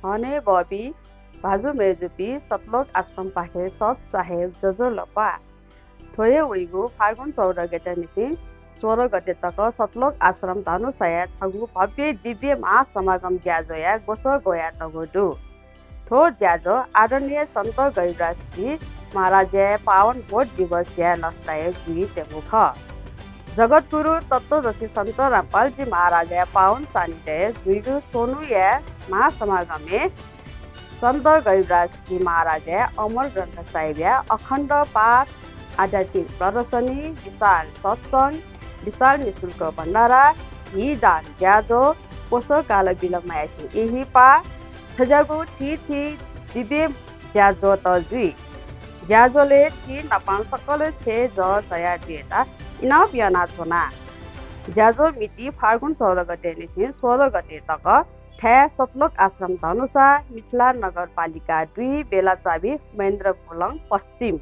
हने बबी भाजु मेजुपी सतलोक आश्रम पाखे सत साहेब जजो लपा थोये उइगु फागुन 14 गते निसी 16 गते तक सतलोक आश्रम धनुषया छगु भव्य दिव्य महासमागम ज्याजोया गोसो गोया तगोडु थो ज्याजो आदरणीय संत गैराज जी महाराज पावन भोट दिवस ज्या लस्ताय जुई तेमुख जगतगुरु तत्वदर्शी संत रामपाल जी महाराज पावन सानिध्य जुइगु सोनु या महासमागमे संत गैराज जी महाराज अमर ग्रंथ साहिब अखण्ड पाठ आध्यात्मिक प्रदर्शनी विशाल सत्संग विशाल निशुल्क भण्डारा ही दान ज्याजो पोसो काल बिलम मायासी यही पा थजागु थी दिव्य ज्याजो त जुई ज्याजोले थी नपान सकल छे ज सया दिएता इना बियाना छोना ज्याजो मिति फागुन 14 गते निसी 16 गते तक ठ्या सतलोक आश्रम धनुषा मिथिला नगरपालिका 2 बेलाचाबी महेन्द्र पुलङ पश्चिम